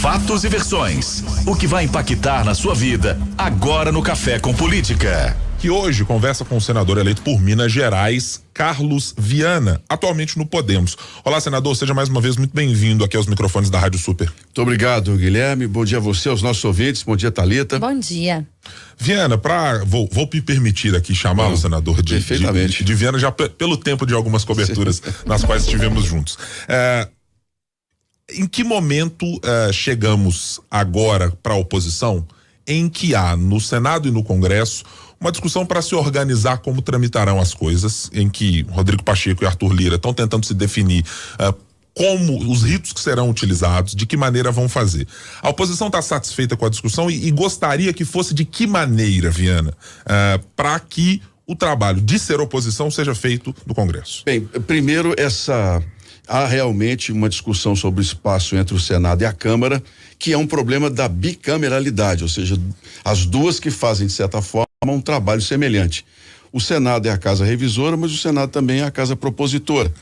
Fatos e versões. O que vai impactar na sua vida agora no Café com Política. Que hoje conversa com o senador eleito por Minas Gerais, Carlos Viana, atualmente no Podemos. Olá, senador, seja mais uma vez muito bem-vindo aqui aos microfones da Rádio Super. Muito obrigado, Guilherme. Bom dia a você, aos nossos ouvintes. Bom dia, Thalita. Bom dia. Viana, vou me permitir aqui chamá-lo, senador, perfeitamente. De Viana, já pelo tempo de algumas coberturas nas quais estivemos juntos. Em que momento chegamos agora para a oposição em que há no Senado e no Congresso uma discussão para se organizar como tramitarão as coisas, em que Rodrigo Pacheco e Arthur Lira estão tentando se definir como os ritos que serão utilizados, de que maneira vão fazer. A oposição está satisfeita com a discussão e gostaria que fosse de que maneira, Viana, para que o trabalho de ser oposição seja feito no Congresso? Bem, primeiro há realmente uma discussão sobre o espaço entre o Senado e a Câmara, que é um problema da bicameralidade, ou seja, as duas que fazem, de certa forma, um trabalho semelhante. O Senado é a casa revisora, mas o Senado também é a casa propositora.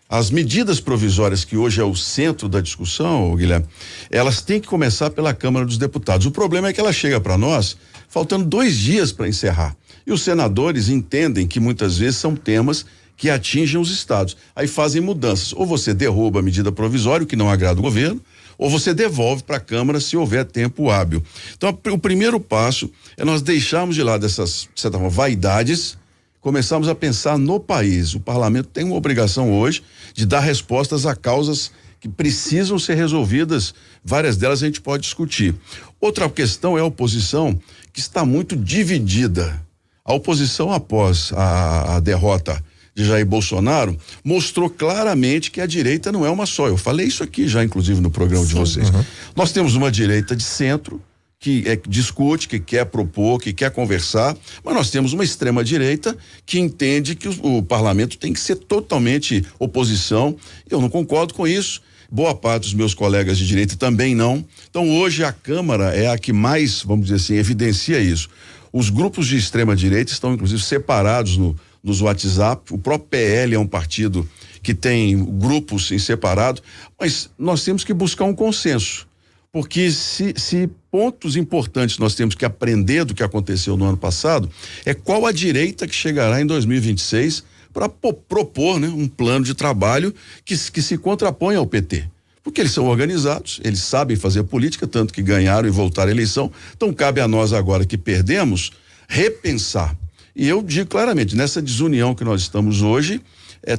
As medidas provisórias, que hoje é o centro da discussão, Guilherme, elas têm que começar pela Câmara dos Deputados. O problema é que ela chega para nós faltando 2 dias para encerrar. E os senadores entendem que muitas vezes são temas que atingem os estados. Aí fazem mudanças. Ou você derruba a medida provisória, o que não agrada o governo, ou você devolve para a Câmara se houver tempo hábil. Então, o primeiro passo é nós deixarmos de lado essas, de certa forma, vaidades, começarmos a pensar no país. O parlamento tem uma obrigação hoje de dar respostas a causas que precisam ser resolvidas. Várias delas a gente pode discutir. Outra questão é a oposição, que está muito dividida. A oposição, após a derrota de Jair Bolsonaro, mostrou claramente que a direita não é uma só. Eu falei isso aqui já, inclusive, no programa de vocês. Nós temos uma direita de centro, que discute, que quer propor, que quer conversar, mas nós temos uma extrema direita que entende que o parlamento tem que ser totalmente oposição. Eu não concordo com isso. Boa parte dos meus colegas de direita também não. Então, hoje a Câmara é a que mais, vamos dizer assim, evidencia isso. Os grupos de extrema direita estão, inclusive, separados nos WhatsApp. O próprio PL é um partido que tem grupos em separado, mas nós temos que buscar um consenso, porque se pontos importantes nós temos que aprender do que aconteceu no ano passado, é qual a direita que chegará em 2026 para propor, né, um plano de trabalho que se contrapõe ao PT. Porque eles são organizados, eles sabem fazer política, tanto que ganharam e voltaram à eleição. Então cabe a nós agora que perdemos repensar. E eu digo claramente, nessa desunião que nós estamos hoje,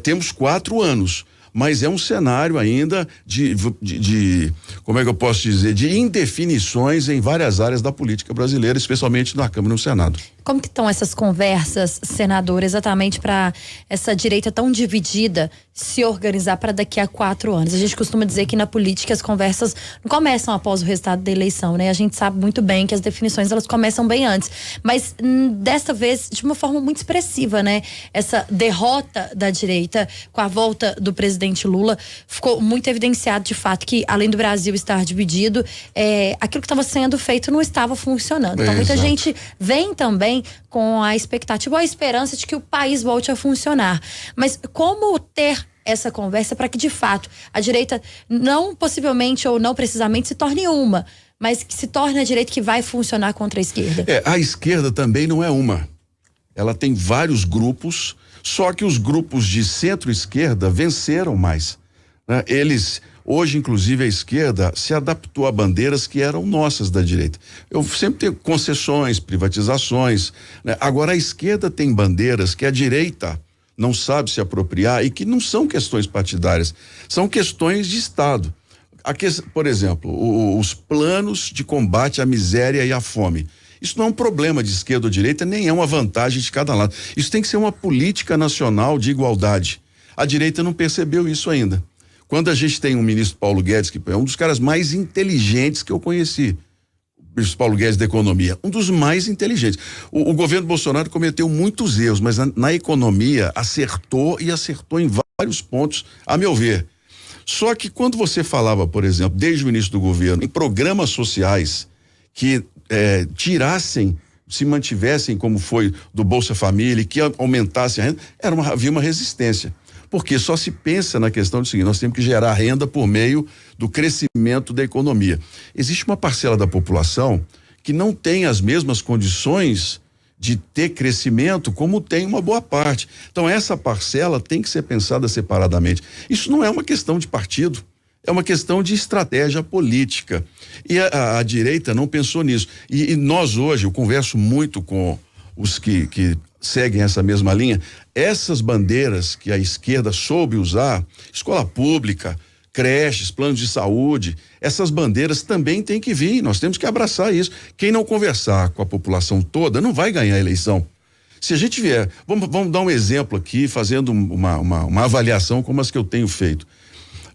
temos 4 anos, mas é um cenário ainda de como é que eu posso dizer, de indefinições em várias áreas da política brasileira, especialmente na Câmara e no Senado. Como que estão essas conversas, senador, exatamente para essa direita tão dividida se organizar para daqui a 4 anos? A gente costuma dizer que na política as conversas não começam após o resultado da eleição, né? A gente sabe muito bem que as definições elas começam bem antes, mas desta vez de uma forma muito expressiva, né? Essa derrota da direita com a volta do presidente Lula ficou muito evidenciado de fato que além do Brasil estar dividido, aquilo que estava sendo feito não estava funcionando. Então muita gente vem também com a expectativa ou a esperança de que o país volte a funcionar. Mas como ter essa conversa para que de fato a direita não possivelmente ou não precisamente se torne uma, mas que se torne a direita que vai funcionar contra a esquerda? A esquerda também não é uma. Ela tem vários grupos, só que os grupos de centro-esquerda venceram mais, né? Hoje, inclusive, a esquerda se adaptou a bandeiras que eram nossas da direita. Eu sempre tenho concessões, privatizações, né? Agora a esquerda tem bandeiras que a direita não sabe se apropriar e que não são questões partidárias, são questões de Estado. Por exemplo, os planos de combate à miséria e à fome. Isso não é um problema de esquerda ou direita, nem é uma vantagem de cada lado. Isso tem que ser uma política nacional de igualdade. A direita não percebeu isso ainda. Quando a gente tem um ministro Paulo Guedes, que é um dos caras mais inteligentes que eu conheci, o ministro Paulo Guedes da Economia, um dos mais inteligentes. O governo Bolsonaro cometeu muitos erros, mas na economia acertou em vários pontos, a meu ver. Só que quando você falava, por exemplo, desde o início do governo, em programas sociais que se mantivessem como foi do Bolsa Família, que aumentasse a renda, havia uma resistência. porque só se pensa na questão do seguinte: nós temos que gerar renda por meio do crescimento da economia. Existe uma parcela da população que não tem as mesmas condições de ter crescimento como tem uma boa parte. Então essa parcela tem que ser pensada separadamente. Isso não é uma questão de partido, é uma questão de estratégia política. E a direita não pensou nisso. E nós hoje, eu converso muito com os que seguem essa mesma linha, essas bandeiras que a esquerda soube usar, escola pública, creches, planos de saúde, essas bandeiras também têm que vir, nós temos que abraçar isso. Quem não conversar com a população toda não vai ganhar a eleição. Se a gente vier, vamos dar um exemplo aqui, fazendo uma avaliação como as que eu tenho feito.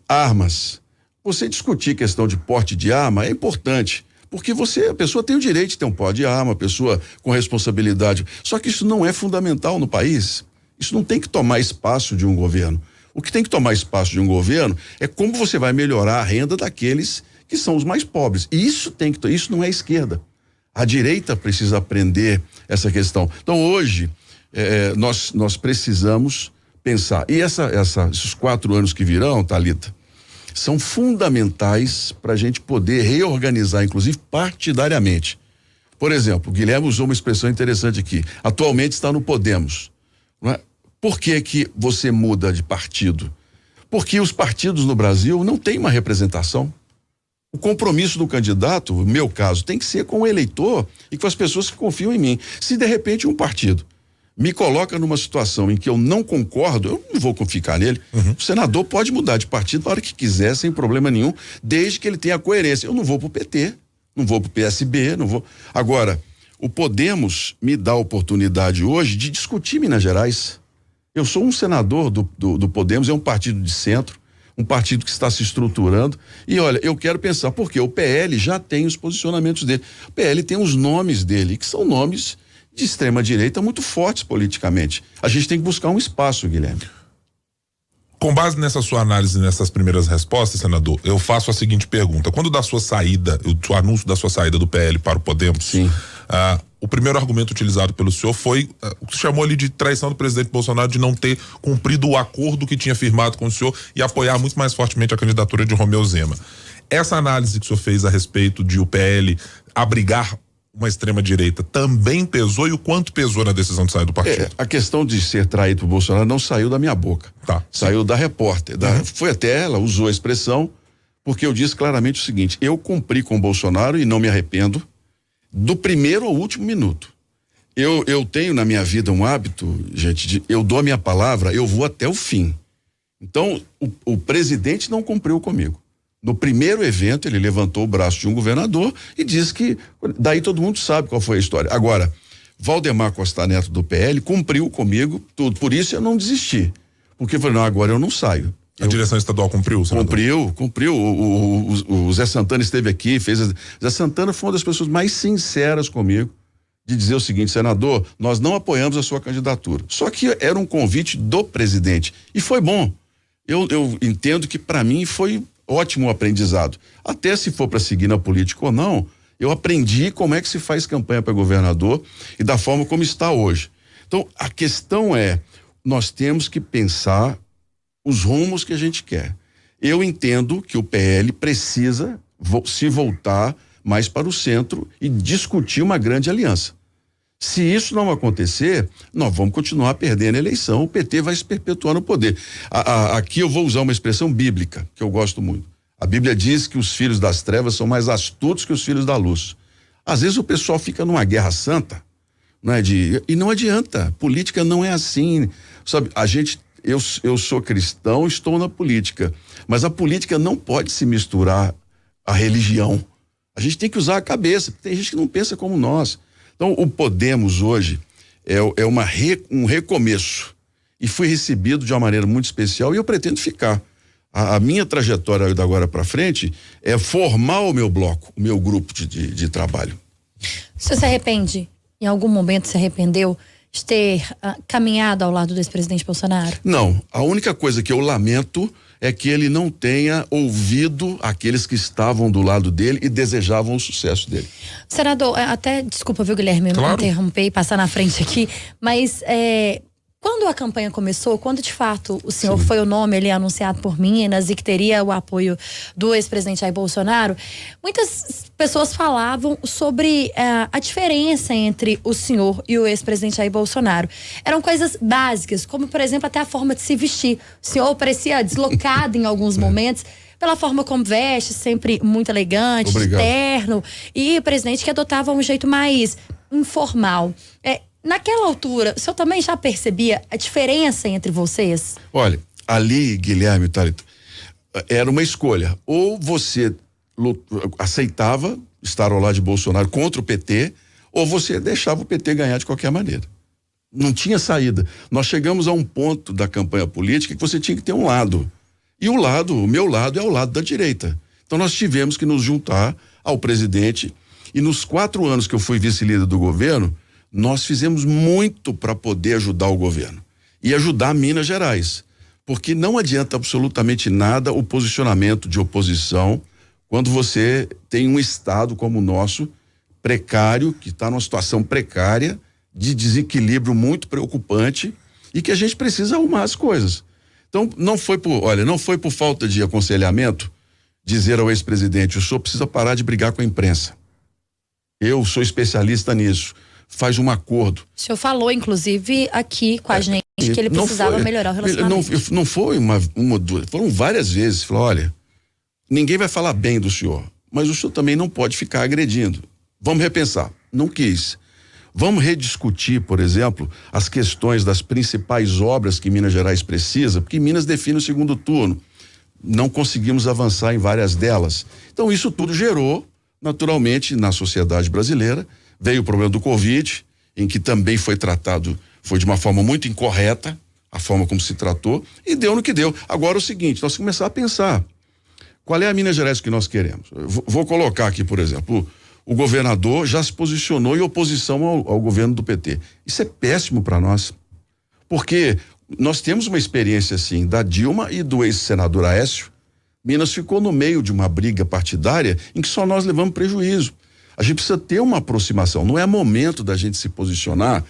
Armas. Você discutir questão de porte de arma é importante, porque a pessoa tem o direito de ter um porte de arma, a pessoa com responsabilidade. Só que isso não é fundamental no país. Isso não tem que tomar espaço de um governo. O que tem que tomar espaço de um governo é como você vai melhorar a renda daqueles que são os mais pobres. E isso não é esquerda. A direita precisa aprender essa questão. Então hoje nós precisamos pensar. E esses 4 anos que virão, Thalita, são fundamentais para a gente poder reorganizar, inclusive partidariamente. Por exemplo, o Guilherme usou uma expressão interessante aqui. Atualmente está no Podemos. Não é? Por que você muda de partido? Porque os partidos no Brasil não têm uma representação. O compromisso do candidato, no meu caso, tem que ser com o eleitor e com as pessoas que confiam em mim. Se de repente um partido me coloca numa situação em que eu não concordo, eu não vou ficar nele. O senador pode mudar de partido na hora que quiser, sem problema nenhum, desde que ele tenha coerência. Eu não vou pro PT, não vou pro PSB, não vou. Agora, o Podemos me dá a oportunidade hoje de discutir Minas Gerais. Eu sou um senador do Podemos, é um partido de centro, um partido que está se estruturando. E olha, eu quero pensar, porque o PL já tem os posicionamentos dele. O PL tem os nomes dele, que são nomes de extrema direita muito fortes politicamente. A gente tem que buscar um espaço, Guilherme. Com base nessa sua análise, nessas primeiras respostas, senador, eu faço a seguinte pergunta: quando da sua saída, o anúncio da sua saída do PL para o Podemos, sim, o primeiro argumento utilizado pelo senhor foi o que chamou ali de traição do presidente Bolsonaro, de não ter cumprido o acordo que tinha firmado com o senhor e apoiar muito mais fortemente a candidatura de Romeu Zema. Essa análise que o senhor fez a respeito de o PL abrigar uma extrema direita também pesou, e o quanto pesou na decisão de sair do partido? A questão de ser traído por Bolsonaro não saiu da minha boca. Tá. Saiu da repórter. Foi até ela, usou a expressão, porque eu disse claramente o seguinte: eu cumpri com o Bolsonaro e não me arrependo, do primeiro ao último minuto. Eu tenho na minha vida um hábito, gente, eu dou a minha palavra, eu vou até o fim. Então, o presidente não cumpriu comigo. No primeiro evento, ele levantou o braço de um governador e disse que, daí todo mundo sabe qual foi a história. Agora, Valdemar Costa Neto do PL cumpriu comigo tudo, por isso eu não desisti. Porque eu falei, não, agora eu não saio. A direção estadual cumpriu, senador? Cumpriu. O Zé Santana esteve aqui, Zé Santana foi uma das pessoas mais sinceras comigo, de dizer o seguinte: senador, nós não apoiamos a sua candidatura. Só que era um convite do presidente. E foi bom. Eu entendo que para mim foi ótimo aprendizado. Até se for para seguir na política ou não, eu aprendi como é que se faz campanha para governador e da forma como está hoje. Então, a questão é, nós temos que pensar os rumos que a gente quer. Eu entendo que o PL precisa se voltar mais para o centro e discutir uma grande aliança. Se isso não acontecer, nós vamos continuar perdendo a eleição, o PT vai se perpetuar no poder. Aqui eu vou usar uma expressão bíblica, que eu gosto muito. A Bíblia diz que os filhos das trevas são mais astutos que os filhos da luz. Às vezes o pessoal fica numa guerra santa, não é? E não adianta, política não é assim, sabe? Eu sou cristão, estou na política, mas a política não pode se misturar à religião. A gente tem que usar a cabeça, porque tem gente que não pensa como nós. Então, o Podemos hoje é um recomeço, e fui recebido de uma maneira muito especial, e eu pretendo ficar. A minha trajetória da agora para frente é formar o meu bloco, o meu grupo de trabalho. Você se arrepende? Em algum momento se arrependeu de ter caminhado ao lado do ex-presidente Bolsonaro? Não, a única coisa que eu lamento é que ele não tenha ouvido aqueles que estavam do lado dele e desejavam o sucesso dele. Senador, até, desculpa, viu, Guilherme, claro, me interromper e passar na frente aqui, mas Quando a campanha começou, quando de fato o senhor foi o nome ali anunciado por Minas e que teria o apoio do ex-presidente Jair Bolsonaro, muitas pessoas falavam sobre a diferença entre o senhor e o ex-presidente Jair Bolsonaro. Eram coisas básicas, como por exemplo até a forma de se vestir. O senhor parecia deslocado em alguns momentos, pela forma como veste, sempre muito elegante, de terno, e o presidente que adotava um jeito mais informal. Naquela altura, o senhor também já percebia a diferença entre vocês? Olha, ali, Guilherme, Thalita, era uma escolha. Ou você aceitava estar ao lado de Bolsonaro contra o PT, ou você deixava o PT ganhar de qualquer maneira. Não tinha saída. Nós chegamos a um ponto da campanha política que você tinha que ter um lado. E o meu lado, é o lado da direita. Então nós tivemos que nos juntar ao presidente, e nos 4 anos que eu fui vice-líder do governo, nós fizemos muito para poder ajudar o governo e ajudar Minas Gerais, porque não adianta absolutamente nada o posicionamento de oposição quando você tem um estado como o nosso, precário, que está numa situação precária, de desequilíbrio muito preocupante e que a gente precisa arrumar as coisas. Então não foi por falta de aconselhamento dizer ao ex-presidente: o senhor precisa parar de brigar com a imprensa. Eu sou especialista nisso. Faz um acordo. O senhor falou, inclusive, aqui com a gente, que ele precisava melhorar o relacionamento. Não foi uma duas, foram várias vezes. Falou: olha, ninguém vai falar bem do senhor, mas o senhor também não pode ficar agredindo. Vamos repensar. Não quis. Vamos rediscutir, por exemplo, as questões das principais obras que Minas Gerais precisa, porque Minas define o segundo turno. Não conseguimos avançar em várias delas. Então isso tudo gerou, naturalmente, na sociedade brasileira. Veio o problema do Covid, em que também foi tratado, foi de uma forma muito incorreta, a forma como se tratou, e deu no que deu. Agora é o seguinte, nós temos que começar a pensar, qual é a Minas Gerais que nós queremos? Vou colocar aqui, por exemplo, o governador já se posicionou em oposição ao governo do PT. Isso é péssimo para nós, porque nós temos uma experiência assim, da Dilma e do ex-senador Aécio. Minas ficou no meio de uma briga partidária em que só nós levamos prejuízo. A gente precisa ter uma aproximação, não é momento da gente se posicionar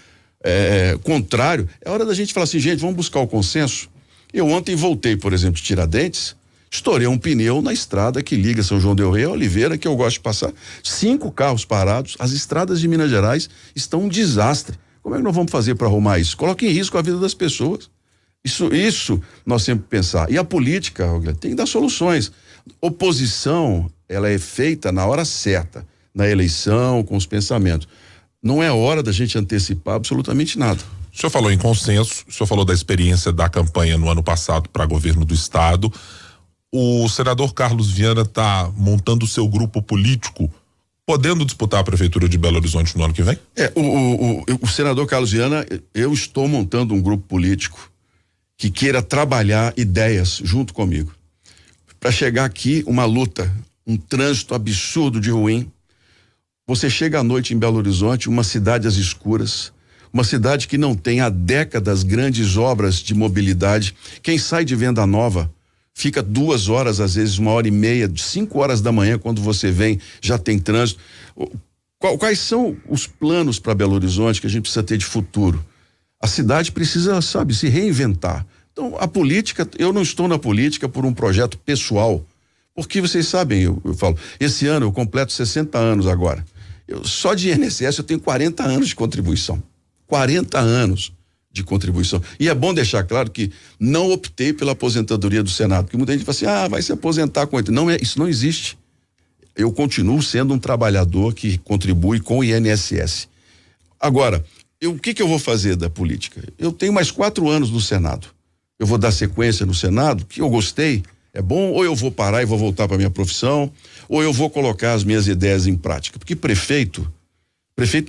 contrário, é hora da gente falar assim: gente, vamos buscar o consenso. Eu ontem voltei, por exemplo, de Tiradentes, estourei um pneu na estrada que liga São João del Rei a Oliveira, que eu gosto de passar, 5 carros parados, as estradas de Minas Gerais estão um desastre. Como é que nós vamos fazer para arrumar isso? Coloca em risco a vida das pessoas. Isso nós sempre pensar. E a política, tem que dar soluções. Oposição, ela é feita na hora certa, na eleição, com os pensamentos. Não é hora da gente antecipar absolutamente nada. O senhor falou em consenso, o senhor falou da experiência da campanha no ano passado para governo do estado. O senador Carlos Viana está montando o seu grupo político, podendo disputar a prefeitura de Belo Horizonte no ano que vem? O senador Carlos Viana, eu estou montando um grupo político que queira trabalhar ideias junto comigo. Para chegar aqui, uma luta, um trânsito absurdo de ruim. Você chega à noite em Belo Horizonte, uma cidade às escuras, uma cidade que não tem há décadas grandes obras de mobilidade. Quem sai de Venda Nova fica 2 horas, às vezes 1h30, 5 horas da manhã, quando você vem, já tem trânsito. Quais são os planos para Belo Horizonte que a gente precisa ter de futuro? A cidade precisa, se reinventar. Então, a política, eu não estou na política por um projeto pessoal, porque vocês sabem, eu falo, esse ano eu completo 60 anos agora. Só de INSS eu tenho 40 anos de contribuição. 40 anos de contribuição. E é bom deixar claro que não optei pela aposentadoria do Senado, porque muita gente fala assim: vai se aposentar com 80. Não, isso não existe. Eu continuo sendo um trabalhador que contribui com o INSS. Agora, o que eu vou fazer da política? Eu tenho mais 4 anos no Senado. Eu vou dar sequência no Senado, que eu gostei, é bom, ou eu vou parar e vou voltar para minha profissão, ou eu vou colocar as minhas ideias em prática. Porque prefeito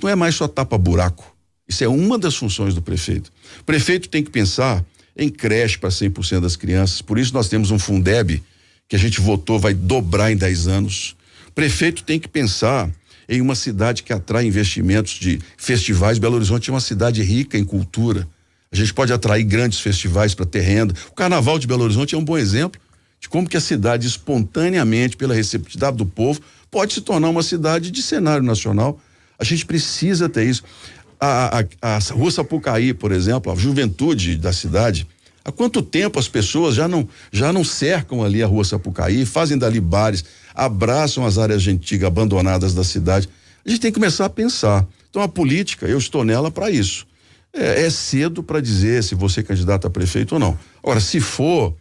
não é mais só tapa-buraco. Isso é uma das funções do prefeito. O prefeito tem que pensar em creche para 100% das crianças. Por isso nós temos um Fundeb que a gente votou, vai dobrar em 10 anos. O prefeito tem que pensar em uma cidade que atrai investimentos de festivais. Belo Horizonte é uma cidade rica em cultura. A gente pode atrair grandes festivais para ter renda. O Carnaval de Belo Horizonte é um bom exemplo de como que a cidade, espontaneamente, pela receptividade do povo, pode se tornar uma cidade de cenário nacional. A gente precisa ter isso. A Rua Sapucaí, por exemplo, a juventude da cidade, há quanto tempo as pessoas já não cercam ali a Rua Sapucaí, fazem dali bares, abraçam as áreas antigas abandonadas da cidade. A gente tem que começar a pensar. Então a política, eu estou nela para isso. É cedo para dizer se você é candidato a prefeito ou não. Agora, se for,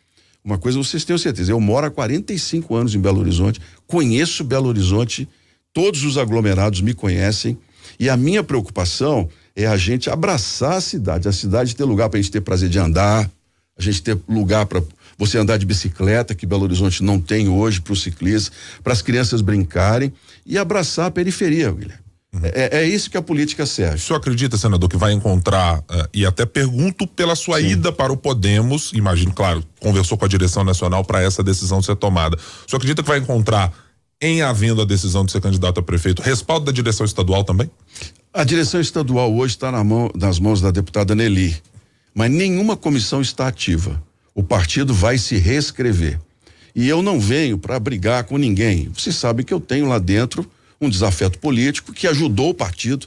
uma coisa vocês tenham certeza, eu moro há 45 anos em Belo Horizonte, conheço Belo Horizonte, todos os aglomerados me conhecem, e a minha preocupação é a gente abraçar a cidade ter lugar para a gente ter prazer de andar, a gente ter lugar para você andar de bicicleta, que Belo Horizonte não tem hoje, para os ciclistas, para as crianças brincarem, e abraçar a periferia, Guilherme. É isso que a política serve. O senhor acredita, senador, que vai encontrar, e até pergunto pela sua ida para o Podemos, imagino, claro, conversou com a direção nacional para essa decisão ser tomada. O senhor acredita que vai encontrar, em havendo a decisão de ser candidato a prefeito, respaldo da direção estadual também? A direção estadual hoje está nas mãos da deputada Nelly, mas nenhuma comissão está ativa. O partido vai se reescrever. E eu não venho para brigar com ninguém. Você sabe que eu tenho lá dentro um desafeto político que ajudou o partido,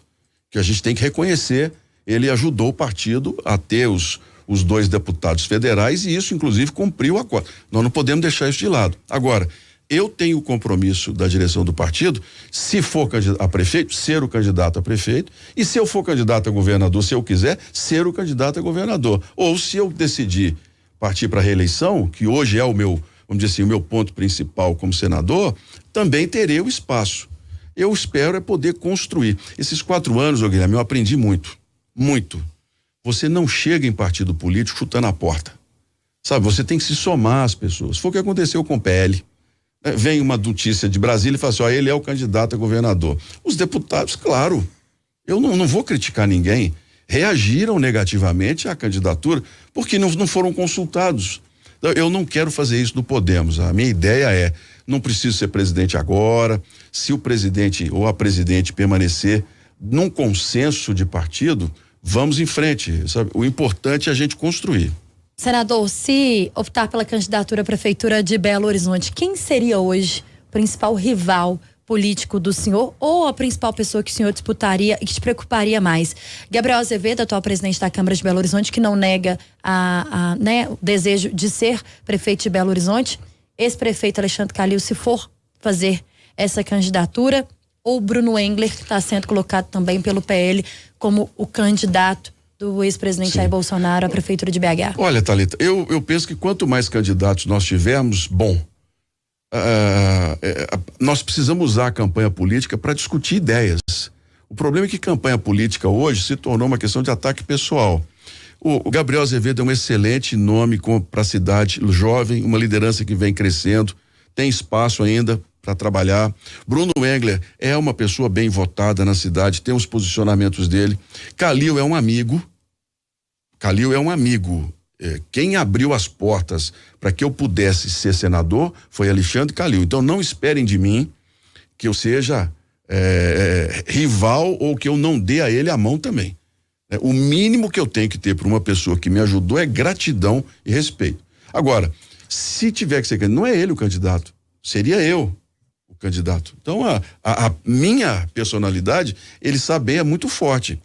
que a gente tem que reconhecer. Ele ajudou o partido a ter os 2 deputados federais e isso, inclusive, cumpriu o acordo. Nós não podemos deixar isso de lado. Agora, eu tenho o compromisso da direção do partido, se for candidato a prefeito, ser o candidato a prefeito, e se eu for candidato a governador, se eu quiser, ser o candidato a governador. Ou se eu decidir partir para a reeleição, que hoje é o meu, vamos dizer assim, o meu ponto principal como senador, também terei o espaço. Eu espero poder construir. Esses 4 anos, Guilherme, eu aprendi muito. Você não chega em partido político chutando a porta. Sabe, você tem que se somar às pessoas. Foi o que aconteceu com o PL. Vem uma notícia de Brasília e fala assim, ele é o candidato a governador. Os deputados, claro, eu não vou criticar ninguém, reagiram negativamente à candidatura porque não foram consultados. Eu não quero fazer isso no Podemos. A minha ideia é, não preciso ser presidente agora, se o presidente ou a presidente permanecer num consenso de partido, vamos em frente, sabe? O importante é a gente construir. Senador, se optar pela candidatura à prefeitura de Belo Horizonte, quem seria hoje o principal rival político do senhor ou a principal pessoa que o senhor disputaria e que te preocuparia mais? Gabriel Azevedo, atual presidente da Câmara de Belo Horizonte, que não nega o desejo de ser prefeito de Belo Horizonte, ex-prefeito Alexandre Calil, se for fazer essa candidatura, ou Bruno Engler, que está sendo colocado também pelo PL como o candidato do ex-presidente Jair Bolsonaro à prefeitura de BH. Olha, Thalita, eu penso que quanto mais candidatos nós tivermos, bom, nós precisamos usar a campanha política para discutir ideias. O problema é que campanha política hoje se tornou uma questão de ataque pessoal. O Gabriel Azevedo é um excelente nome para a cidade, jovem, uma liderança que vem crescendo, tem espaço ainda para trabalhar. Bruno Engler é uma pessoa bem votada na cidade, tem os posicionamentos dele. Calil é um amigo. Quem abriu as portas para que eu pudesse ser senador foi Alexandre Calil. Então não esperem de mim que eu seja rival ou que eu não dê a ele a mão também. O mínimo que eu tenho que ter para uma pessoa que me ajudou é gratidão e respeito. Agora, se tiver que ser candidato, não é ele o candidato, seria eu o candidato. Então a minha personalidade, ele sabe, é muito forte.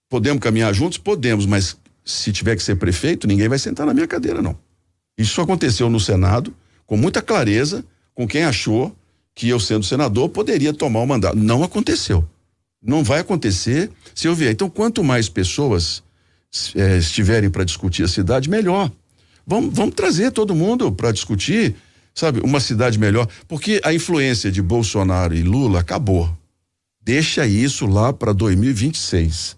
Podemos caminhar juntos? Podemos, mas se tiver que ser prefeito, ninguém vai sentar na minha cadeira, não. Isso aconteceu no Senado, com muita clareza, com quem achou que eu, sendo senador, poderia tomar o mandato. Não aconteceu. Não vai acontecer se eu vier. Então, quanto mais pessoas estiverem para discutir a cidade, melhor. Vamos trazer todo mundo para discutir, sabe, uma cidade melhor, porque a influência de Bolsonaro e Lula acabou. Deixa isso lá para 2026.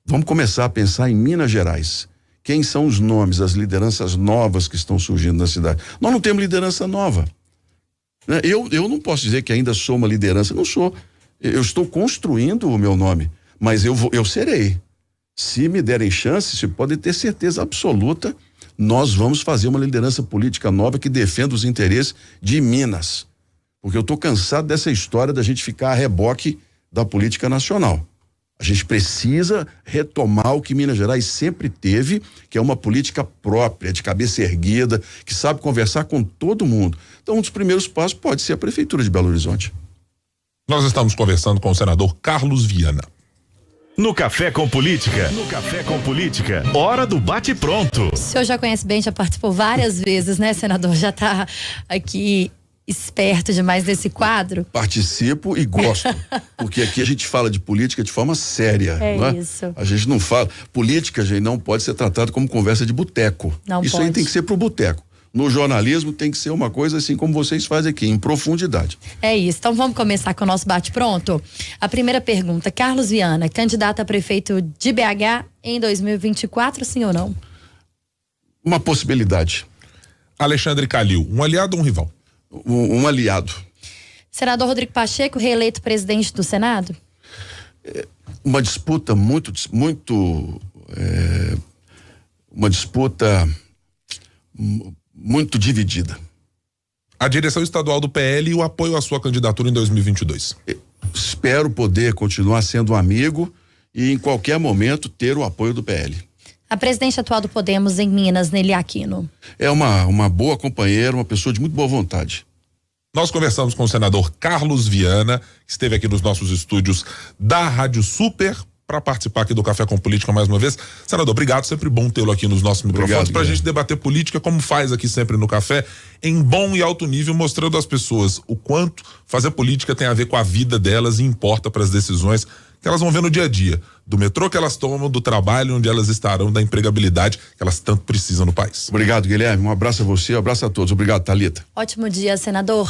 Vamos começar a pensar em Minas Gerais. Quem são os nomes, as lideranças novas que estão surgindo na cidade? Nós não temos liderança nova. Eu não posso dizer que ainda sou uma liderança, não sou. Eu estou construindo o meu nome, mas eu serei. Se me derem chance, você pode ter certeza absoluta, nós vamos fazer uma liderança política nova que defenda os interesses de Minas. Porque eu estou cansado dessa história da gente ficar a reboque da política nacional. A gente precisa retomar o que Minas Gerais sempre teve, que é uma política própria, de cabeça erguida, que sabe conversar com todo mundo. Então, um dos primeiros passos pode ser a Prefeitura de Belo Horizonte. Nós estamos conversando com o senador Carlos Viana. No Café com Política. No Café com Política. Hora do bate-pronto. O senhor já conhece bem, já participou várias vezes, né, senador? Já tá aqui esperto demais desse quadro. Participo e gosto, porque aqui a gente fala de política de forma séria. É não é? isso. A gente não fala. Política, gente, não pode ser tratado como conversa de boteco. Não Isso pode. aí tem que ser pro boteco. No jornalismo tem que ser uma coisa assim como vocês fazem aqui, em profundidade. É isso. Então vamos começar com o nosso bate-pronto. A primeira pergunta: Carlos Viana, candidato a prefeito de BH em 2024, sim ou não? Uma possibilidade. Alexandre Calil, um aliado ou um rival? Um aliado. Senador Rodrigo Pacheco, reeleito presidente do Senado? Uma disputa muito dividida. A direção estadual do PL e o apoio à sua candidatura em 2022. Espero poder continuar sendo amigo e em qualquer momento ter o apoio do PL. A presidente atual do Podemos em Minas, Nelly Aquino? É uma boa companheira, uma pessoa de muito boa vontade. Nós conversamos com o senador Carlos Viana, que esteve aqui nos nossos estúdios da Rádio Super para participar aqui do Café com Política mais uma vez. Senador, obrigado, sempre bom tê-lo aqui nos nossos microfones para a gente debater política como faz aqui sempre no Café, em bom e alto nível, mostrando às pessoas o quanto fazer política tem a ver com a vida delas e importa para as decisões que elas vão ver no dia a dia, do metrô que elas tomam, do trabalho onde elas estarão, da empregabilidade que elas tanto precisam no país. Obrigado, Guilherme. Um abraço a você, um abraço a todos. Obrigado, Thalita. Ótimo dia, senador.